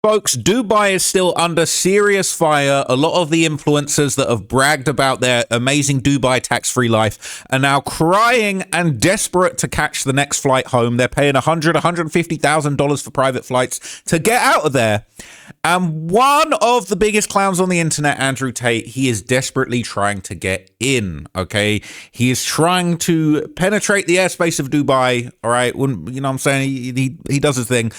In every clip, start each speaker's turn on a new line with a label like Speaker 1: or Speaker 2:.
Speaker 1: Folks, Dubai is still under serious fire. A lot of the influencers that have bragged about their amazing Dubai tax-free life are now crying and desperate to catch the next flight home. They're paying $150,000 for private flights to get out of there. And one of the biggest clowns on the internet, Andrew Tate, he is desperately trying to get in, okay? He is trying to penetrate the airspace of Dubai, all right? You know what I'm saying? He does his thing.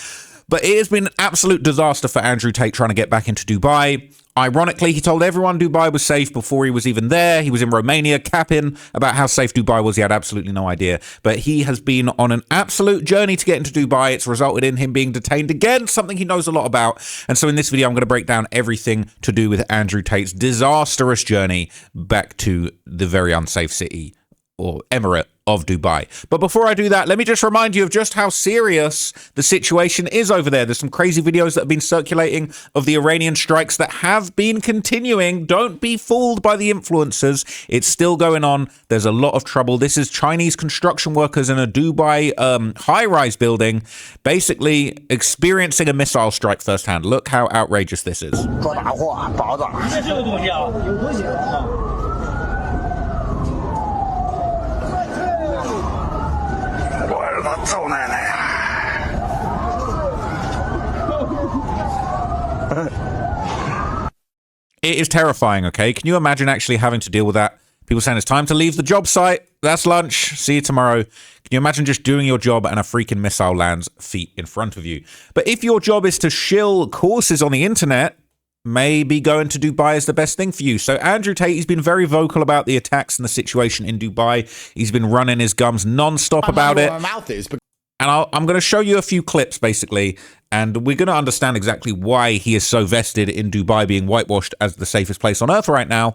Speaker 1: But it has been an absolute disaster for Andrew Tate trying to get back into Dubai. Ironically, he told everyone Dubai was safe before he was even there. He was in Romania capping about how safe Dubai was. He had absolutely no idea. But he has been on an absolute journey to get into Dubai. It's resulted in him being detained again, something he knows a lot about. And so in this video, I'm going to break down everything to do with Andrew Tate's disastrous journey back to the very unsafe city or emirate of Dubai. But before I do that, let me just remind you of just how serious the situation is over there. There's some crazy videos that have been circulating of the Iranian strikes that have been continuing. Don't be fooled by the influencers. It's still going on. There's a lot of trouble. This is Chinese construction workers in a Dubai high-rise building basically experiencing a missile strike firsthand. Look how outrageous this is. It is terrifying, okay? Can you imagine actually having to deal with that? People saying it's time to leave the job site. That's lunch. See you tomorrow. Can you imagine just doing your job and a freaking missile lands feet in front of you? But if your job is to shill courses on the internet, maybe going to Dubai is the best thing for you. So Andrew Tate, he's been very vocal about the attacks and the situation in Dubai. He's been running his gums non-stop about it. And I'm going to show you a few clips, basically, and we're going to understand exactly why he is so vested in Dubai being whitewashed as the safest place on earth right now.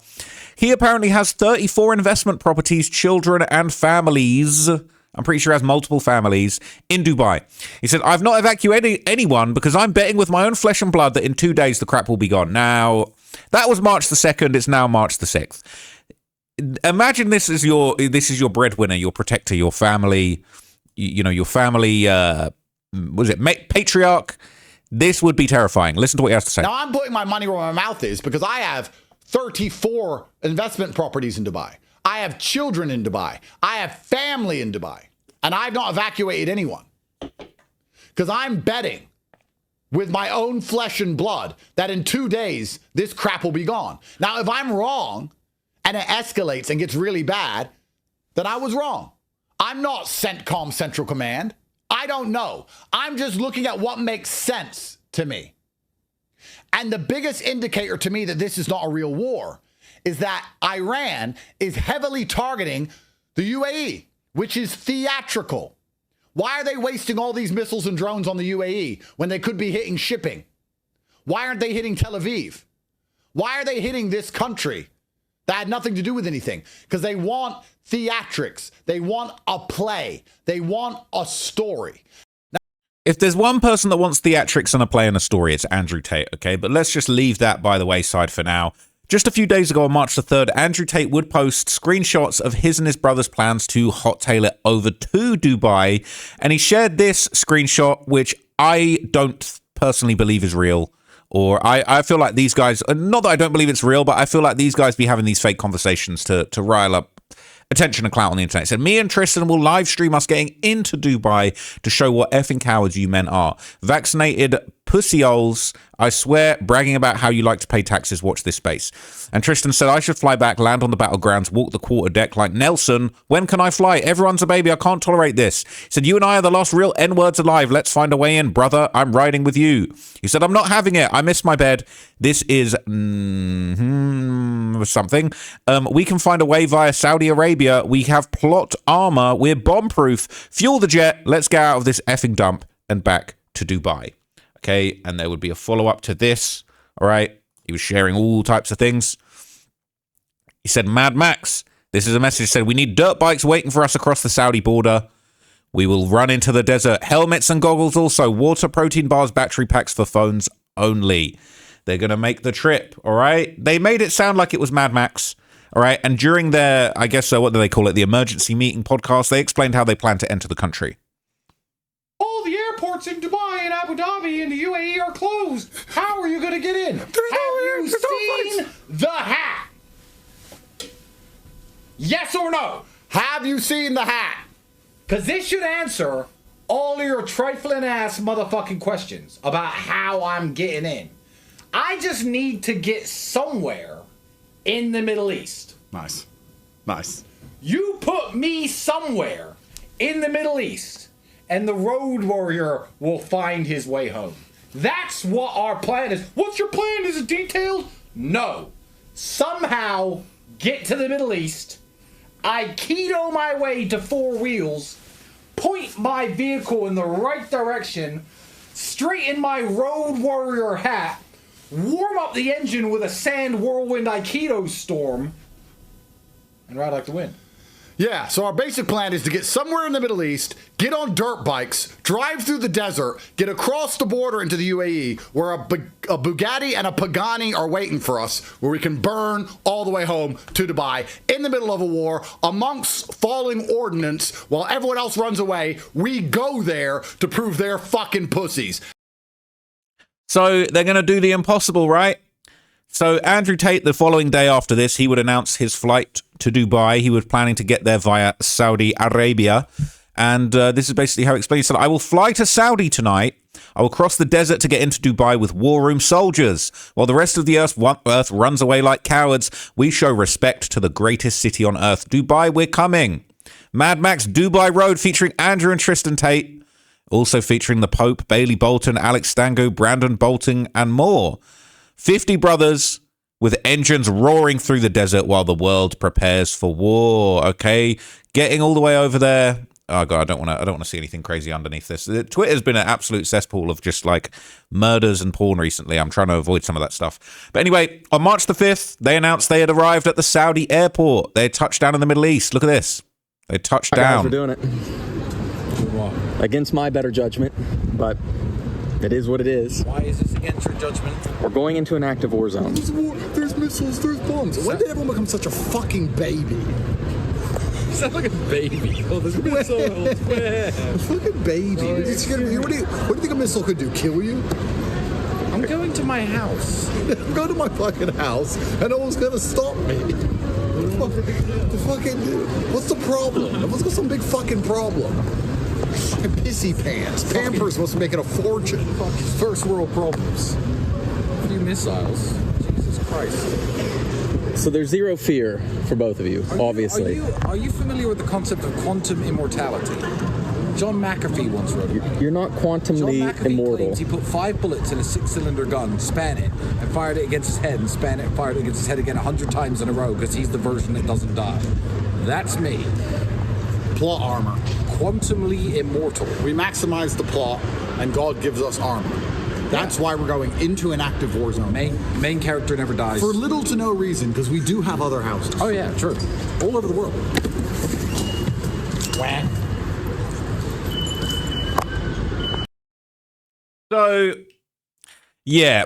Speaker 1: He apparently has 34 investment properties, children, and families. I'm pretty sure he has multiple families in Dubai. He said, I've not evacuated anyone because I'm betting with my own flesh and blood that in 2 days the crap will be gone. Now, that was March the 2nd. It's now March the 6th. Imagine this is your breadwinner, your protector, your family, your family, patriarch. This would be terrifying. Listen to what he has to say.
Speaker 2: Now, I'm putting my money where my mouth is because I have 34 investment properties in Dubai. I have children in Dubai. I have family in Dubai. And I've not evacuated anyone. Because I'm betting with my own flesh and blood that in 2 days, this crap will be gone. Now, if I'm wrong and it escalates and gets really bad, then I was wrong. I'm not CENTCOM Central Command. I don't know. I'm just looking at what makes sense to me. And the biggest indicator to me that this is not a real war is that Iran is heavily targeting the UAE, which is theatrical. Why are they wasting all these missiles and drones on the UAE when they could be hitting shipping? Why aren't they hitting Tel Aviv? Why are they hitting this country that had nothing to do with anything? Because they want theatrics. They want a play. They want a story.
Speaker 1: If there's one person that wants theatrics and a play and a story, it's Andrew Tate, okay? But let's just leave that by the wayside for now. Just a few days ago on March the 3rd, Andrew Tate would post screenshots of his and his brother's plans to hot tail it over to Dubai. And he shared this screenshot, which I don't personally believe is real. Or I feel like these guys, not that I don't believe it's real, but I feel like these guys be having these fake conversations to rile up attention and clout on the internet. It said, me and Tristan will live stream us getting into Dubai to show what effing cowards you men are. Vaccinated pussy-holes, I swear, bragging about how you like to pay taxes, watch this space. And Tristan said, I should fly back, land on the battlegrounds, walk the quarter deck like Nelson. When can I fly? Everyone's a baby. I can't tolerate this. He said, you and I are the last real N-words alive. Let's find a way in, brother. I'm riding with you. He said, I'm not having it. I miss my bed. This is something. We can find a way via Saudi Arabia. We have plot armor. We're bomb-proof. Fuel the jet. Let's get out of this effing dump and back to Dubai. Okay, and there would be a follow-up to this, all right? He was sharing all types of things. He said, Mad Max, this is a message that said, we need dirt bikes waiting for us across the Saudi border. We will run into the desert. Helmets and goggles also. Water, protein bars, battery packs for phones only. They're going to make the trip, all right? They made it sound like it was Mad Max, all right? And during their, I guess, what do they call it, the emergency meeting podcast, they explained how they plan to enter the country.
Speaker 3: All the airports in Dubai and Abu Dhabi and the UAE are closed.
Speaker 2: to get in. Have you seen the hat? Yes or no? Have you seen the hat? Because this should answer all of your trifling ass motherfucking questions about how I'm getting in. I just need to get somewhere in the Middle East.
Speaker 3: Nice. Nice.
Speaker 2: You put me somewhere in the Middle East, and the road warrior will find his way home. That's what our plan is. What's your plan? Is it detailed? No. Somehow get to the Middle East. I keto my way to 4 wheels, point my vehicle in the right direction, straighten my road warrior hat, warm up the engine with a sand whirlwind Aikido storm, and ride like the wind.
Speaker 3: Yeah, so our basic plan is to get somewhere in the Middle East, get on dirt bikes, drive through the desert, get across the border into the UAE, where a Bugatti and a Pagani are waiting for us, where we can burn all the way home to Dubai in the middle of a war amongst falling ordnance while everyone else runs away. We go there to prove they're fucking pussies.
Speaker 1: So they're going to do the impossible, right? So Andrew Tate, the following day after this, he would announce his flight to Dubai. He was planning to get there via Saudi Arabia. And this is basically how he explains it. I will fly to Saudi tonight. I will cross the desert to get into Dubai with war room soldiers. While the rest of the earth runs away like cowards, we show respect to the greatest city on earth. Dubai, we're coming. Mad Max Dubai Road featuring Andrew and Tristan Tate. Also featuring the Pope, Bailey Bolton, Alex Stango, Brandon Bolton, and more. 50 brothers with engines roaring through the desert while the world prepares for war. Okay, getting all the way over there. Oh god, I don't want to see anything crazy underneath this. Twitter's been an absolute cesspool of just like murders and porn recently. I'm trying to avoid some of that stuff. But anyway, on March the 5th, they announced they had arrived at the Saudi airport. They had touched down in the Middle East. Look at this. They touched down.
Speaker 4: Guys, we're doing it. Against my better judgment, but it is what it is.
Speaker 2: Why is this against your judgment?
Speaker 4: We're going into an active war zone.
Speaker 3: There's missiles, there's bombs. When did everyone become such a fucking baby?
Speaker 2: You sound like a baby. Oh, there's missiles.
Speaker 3: A fucking baby.
Speaker 2: Oh,
Speaker 3: What do you think a missile could do? Kill you?
Speaker 2: I'm going to my house.
Speaker 3: Go to my fucking house and no one's gonna stop me. What's the problem? What's got some big fucking problem? Fucking pissy pants. Pampers must be making a fortune.
Speaker 2: First world problems. A few missiles. Jesus Christ.
Speaker 4: So there's zero fear for both of you, obviously.
Speaker 5: Are you familiar with the concept of quantum immortality? John McAfee once wrote it.
Speaker 4: You're not quantumly
Speaker 5: John McAfee
Speaker 4: immortal.
Speaker 5: claims he put 5 bullets in a 6-cylinder gun, span it, and fired it against his head, and span it and fired it against his head again 100 times in a row because he's the version that doesn't die. That's me.
Speaker 3: Plot armor.
Speaker 5: Quantumly immortal.
Speaker 3: We maximize the plot and God gives us armor. That's why we're going into an active war zone.
Speaker 5: Main character never dies.
Speaker 3: For little to no reason, because we do have other houses.
Speaker 5: Oh yeah, true. All over the world.
Speaker 3: Wah.
Speaker 1: So, yeah,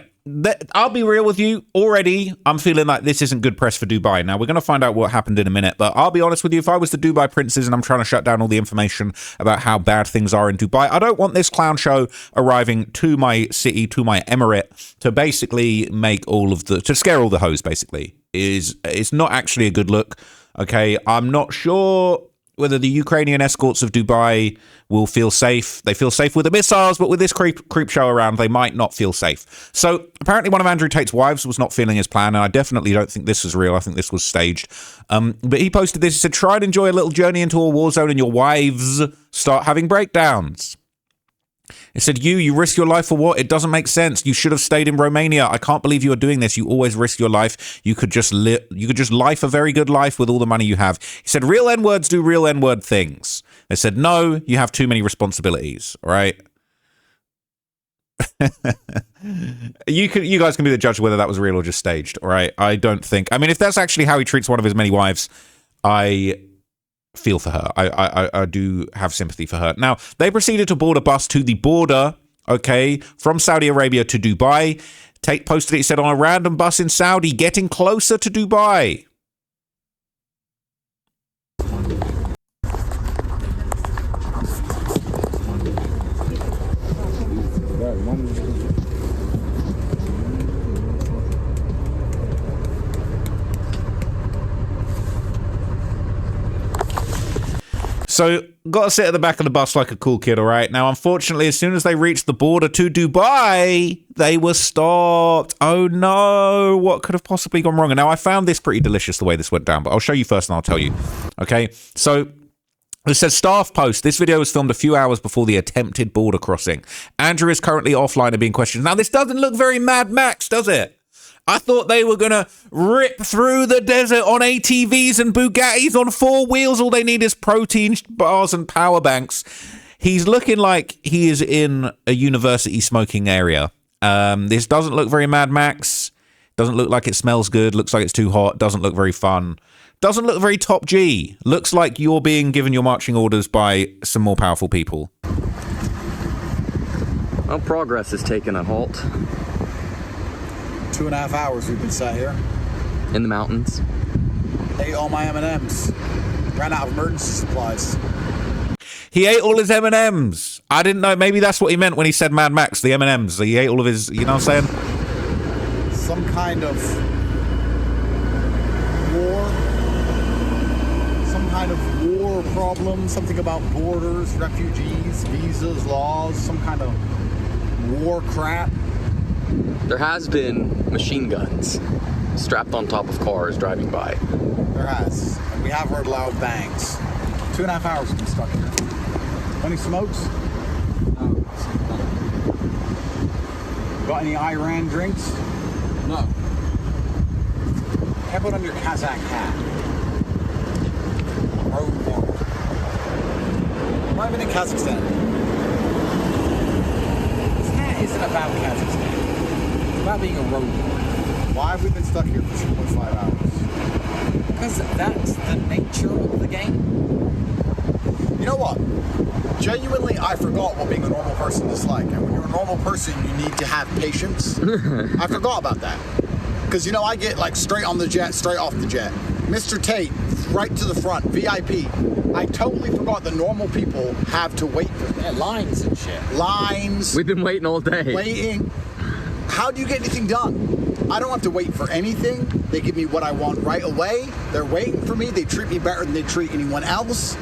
Speaker 1: I'll be real with you. Already, I'm feeling like this isn't good press for Dubai. Now, we're going to find out what happened in a minute, but I'll be honest with you. If I was the Dubai princes and I'm trying to shut down all the information about how bad things are in Dubai, I don't want this clown show arriving to my city, to my emirate, to basically to scare all the hoes, basically. It's not actually a good look. Okay, I'm not sure whether the Ukrainian escorts of Dubai will feel safe. They feel safe with the missiles, but with this creep show around, they might not feel safe. So apparently one of Andrew Tate's wives was not feeling his plan, and I definitely don't think this was real. I think this was staged. But he posted this. He said, try and enjoy a little journey into a war zone and your wives start having breakdowns. It said, you risk your life for what? It doesn't make sense. You should have stayed in Romania. I can't believe you are doing this. You always risk your life. You could just life a very good life with all the money you have. He said, real N-words do real N-word things. They said, no, you have too many responsibilities, all right? You guys can be the judge of whether that was real or just staged, all right? I don't think. I mean, if that's actually how he treats one of his many wives, I feel for her. I do have sympathy for her. Now, they proceeded to board a bus to the border, okay, from Saudi Arabia to Dubai. Tate posted it. He said, on a random bus in Saudi, getting closer to Dubai. So, got to sit at the back of the bus like a cool kid, all right? Now, unfortunately, as soon as they reached the border to Dubai, they were stopped. Oh no, what could have possibly gone wrong? And now I found this pretty delicious the way this went down, but I'll show you first and I'll tell you. Okay, so it says staff post. This video was filmed a few hours before the attempted border crossing. Andrew is currently offline and being questioned. Now, this doesn't look very Mad Max, does it? I thought they were going to rip through the desert on ATVs and Bugattis on 4 wheels. All they need is protein bars and power banks. He's looking like he is in a university smoking area. This doesn't look very Mad Max. Doesn't look like it smells good. Looks like it's too hot. Doesn't look very fun. Doesn't look very top G. Looks like you're being given your marching orders by some more powerful people.
Speaker 4: Well, progress has taken a halt.
Speaker 3: 2.5 hours we've been sat here.
Speaker 4: In the mountains.
Speaker 3: Ate all my M&Ms. Ran out of emergency supplies.
Speaker 1: He ate all his M&Ms. I didn't know. Maybe that's what he meant when he said Mad Max, the M&Ms. He ate all of his, you know what I'm saying?
Speaker 3: Some kind of war. Some kind of war problem. Something about borders, refugees, visas, laws. Some kind of war crap.
Speaker 4: There has been machine guns strapped on top of cars driving by.
Speaker 3: There has. And we have heard loud bangs. 2.5 hours we've been stuck here. Any smokes? No. Got any Iran drinks? No. How about on your Kazakh hat? Road warmer. Why have been in Kazakhstan? This hat isn't about Kazakhstan. About being a road warrior. Why have we been stuck here for 2.5 hours? Because that's the nature of the game. You know what? Genuinely, I forgot what being a normal person is like. And when you're a normal person, you need to have patience. I forgot about that. Because, you know, I get like straight on the jet, straight off the jet. Mr. Tate, right to the front, VIP. I totally forgot that normal people have to wait for that.
Speaker 5: Yeah, lines and shit.
Speaker 3: Lines.
Speaker 4: We've been waiting all day.
Speaker 3: Waiting. How do you get anything done? I don't have to wait for anything. They give me what I want right away. They're waiting for me. They treat me better than they treat anyone else.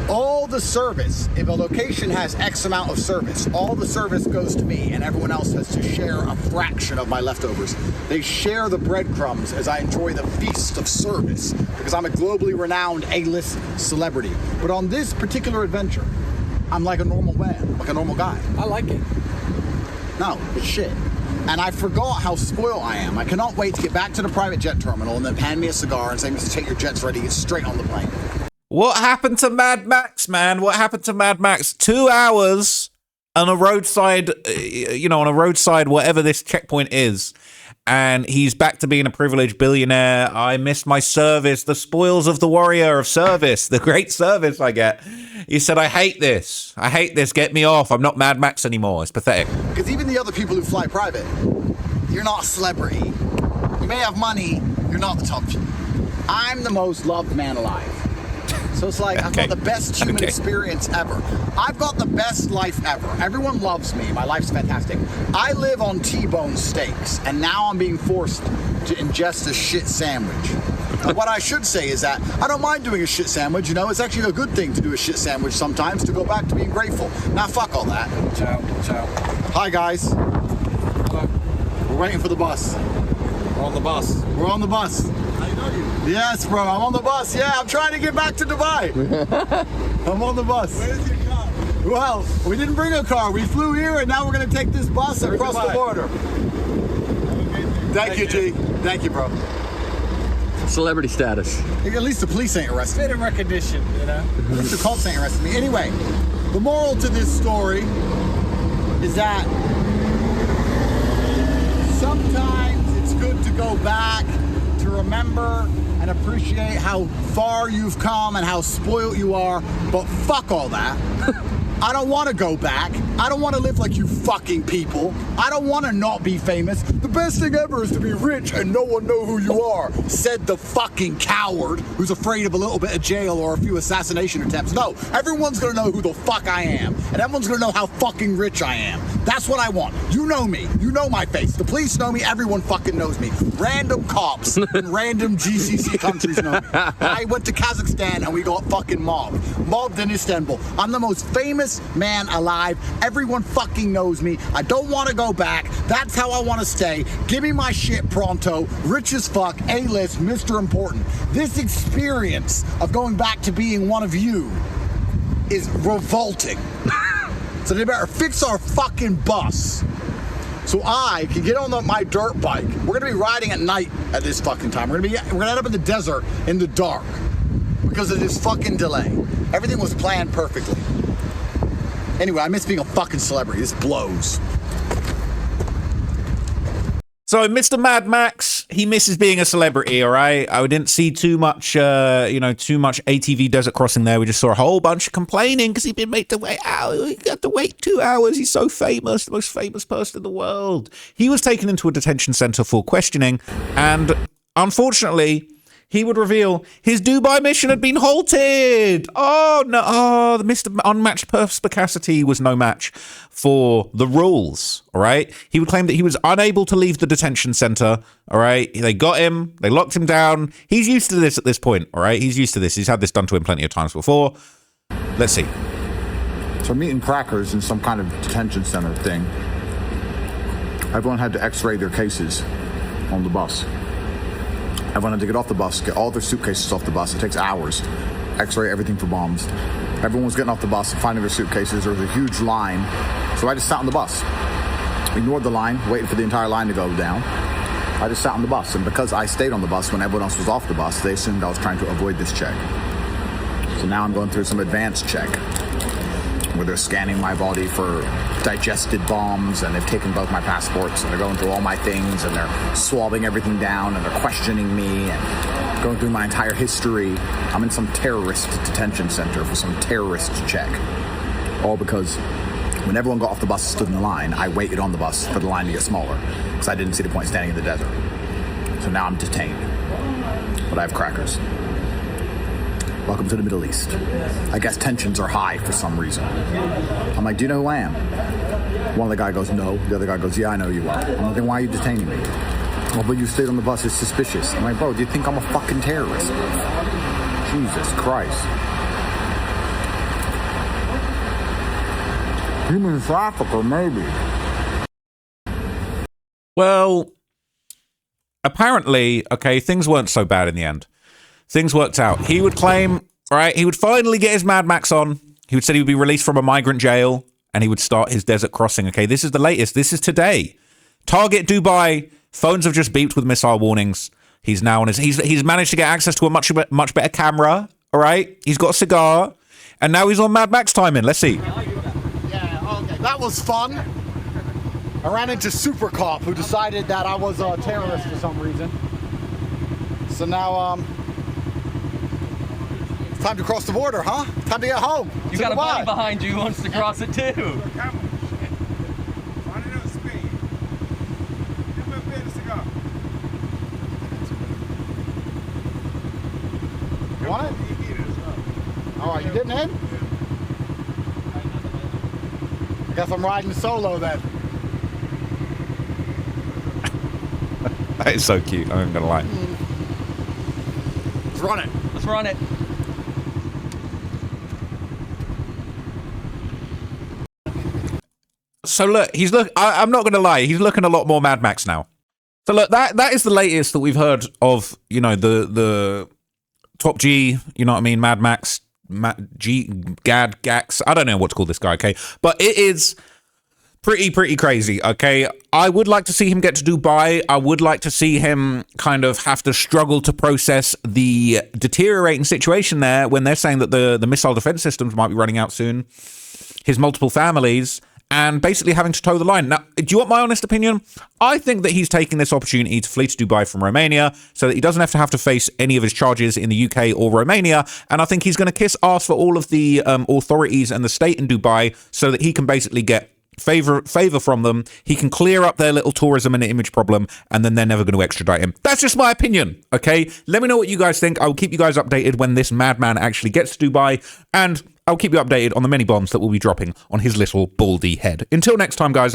Speaker 3: All the service, if a location has X amount of service, all the service goes to me and everyone else has to share a fraction of my leftovers. They share the breadcrumbs as I enjoy the feast of service because I'm a globally renowned A-list celebrity. But on this particular adventure, I'm like a normal man, like a normal guy.
Speaker 5: I like it.
Speaker 3: No, it's shit. And I forgot how spoiled I am. I cannot wait to get back to the private jet terminal and then hand me a cigar and say, Mr. Tate, your jet's ready, get straight on the plane.
Speaker 1: What happened to Mad Max, man? What happened to Mad Max? 2 hours on a roadside, on a roadside, whatever this checkpoint is. And he's back to being a privileged billionaire. I miss my service, the spoils of the warrior of service, the great service I get. He said, I hate this. I hate this. Get me off. I'm not Mad Max anymore. It's pathetic.
Speaker 3: Because even the other people who fly private, you're not a celebrity. You may have money, you're not the top. I'm the most loved man alive. So it's like, I've got the best human experience ever. I've got the best life ever. Everyone loves me. My life's fantastic. I live on T-bone steaks, and now I'm being forced to ingest a shit sandwich. And what I should say is that I don't mind doing a shit sandwich, it's actually a good thing to do a shit sandwich sometimes to go back to being grateful. Now, fuck all that.
Speaker 5: Ciao, ciao.
Speaker 3: Hi, guys.
Speaker 5: Hello.
Speaker 3: We're waiting for the bus.
Speaker 5: We're on the bus.
Speaker 3: We're on the bus.
Speaker 5: I know you.
Speaker 3: Yes, bro, I'm on the bus. Yeah, I'm trying to get back to Dubai. I'm on the bus.
Speaker 5: Where's your car?
Speaker 3: Well, we didn't bring a car. We flew here, and now we're going to take this bus across the border. Thank you, G. Thank you, bro.
Speaker 4: Celebrity status.
Speaker 3: At least the police ain't arrested me.
Speaker 5: Bit of recognition,
Speaker 3: At least the cops ain't arrested me. Anyway, the moral to this story is that sometimes it's good to go back to remember and appreciate how far you've come and how spoiled you are, but fuck all that. I don't want to go back. I don't want to live like you fucking people. I don't want to not be famous. The best thing ever is to be rich and no one know who you are, said the fucking coward who's afraid of a little bit of jail or a few assassination attempts. No, everyone's going to know who the fuck I am, and everyone's going to know how fucking rich I am. That's what I want. You know me. You know my face. The police know me. Everyone fucking knows me. Random cops in random GCC countries know me. I went to Kazakhstan and we got fucking mobbed. loved in Istanbul. I'm the most famous man alive. Everyone fucking knows me. I don't want to go back. That's how I want to stay. Give me my shit pronto. Rich as fuck, A-list, Mr. Important. This experience of going back to being one of you is revolting. So they better fix our fucking bus so I can get on my dirt bike. We're gonna be riding at night at this fucking time. We're gonna end up in the desert in the dark because of this fucking delay. Everything was planned perfectly. Anyway, I miss being a fucking celebrity. This blows.
Speaker 1: So Mr. Mad Max, he misses being a celebrity, all right? I didn't see too much, too much ATV Desert Crossing there. We just saw a whole bunch of complaining because he'd been made to wait he got to wait 2 hours. He's so famous, the most famous person in the world. He was taken into a detention center for questioning, and unfortunately, he would reveal his Dubai mission had been halted. Oh, no. Oh, Mr. Unmatched perspicacity was no match for the rules, all right? He would claim that he was unable to leave the detention center, all right? They got him. They locked him down. He's used to this at this point, all right? He's used to this. He's had this done to him plenty of times before. Let's see.
Speaker 6: So I'm eating crackers in some kind of detention center thing. Everyone had to x-ray their cases on the bus. Everyone had to get off the bus, get all their suitcases off the bus. It takes hours. X-ray everything for bombs. Everyone was getting off the bus and finding their suitcases. There was a huge line. So I just sat on the bus. Ignored the line, waited for the entire line to go down. I just sat on the bus. And because I stayed on the bus when everyone else was off the bus, they assumed I was trying to avoid this check. So now I'm going through some advanced check where they're scanning my body for digested bombs, and they've taken both my passports, and they're going through all my things, and they're swabbing everything down, and they're questioning me and going through my entire history. I'm in some terrorist detention center for some terrorist check. All because when everyone got off the bus and stood in the line, I waited on the bus for the line to get smaller because I didn't see the point standing in the desert. So now I'm detained, but I have crackers. Welcome to the Middle East. I guess tensions are high for some reason. I'm like, do you know who I am? One of the guys goes, no. The other guy goes, yeah, I know you are. I'm like, then why are you detaining me? Well, but you stayed on the bus, it's suspicious. I'm like, bro, do you think I'm a fucking terrorist? Jesus Christ. Human trafficker, maybe.
Speaker 1: Well, apparently, okay, things weren't so bad in the end. Things worked out. He would claim, right, he would finally get his Mad Max on. He would say he would be released from a migrant jail, and he would start his desert crossing. Okay, this is the latest. This is today. Target Dubai. Phones have just beeped with missile warnings. He's now on his. He's managed to get access to a much better camera. All right. He's got a cigar, and now he's on Mad Max timing. Let's see.
Speaker 3: Yeah, okay. That was fun. I ran into Super Cop, who decided that I was a terrorist for some reason. So now, it's time to cross the border, huh? Time to get home.
Speaker 4: You got a buddy behind you who wants to cross it too.
Speaker 3: You want it? All right, you getting in? I guess I'm riding solo then.
Speaker 1: That is so cute. I'm not gonna lie.
Speaker 3: Let's run it.
Speaker 4: Let's run it.
Speaker 1: So look, I'm not gonna lie. He's looking a lot more Mad Max now. So look, that is the latest that we've heard of. You know, the Top G. You know what I mean? Mad Max, Gad, Gax. I don't know what to call this guy. Okay, but it is pretty crazy. Okay, I would like to see him get to Dubai. I would like to see him kind of have to struggle to process the deteriorating situation there when they're saying that the missile defense systems might be running out soon. His multiple families, and basically having to toe the line. Now, do you want my honest opinion? I think that he's taking this opportunity to flee to Dubai from Romania so that he doesn't have to face any of his charges in the UK or Romania. And I think he's going to kiss ass for all of the authorities and the state in Dubai so that he can basically get favor from them. He can clear up their little tourism and image problem, and then they're never going to extradite him. That's just my opinion, okay? Let me know what you guys think. I will keep you guys updated when this madman actually gets to Dubai, and I'll keep you updated on the many bombs that will be dropping on his little baldy head. Until next time, guys, I'm out.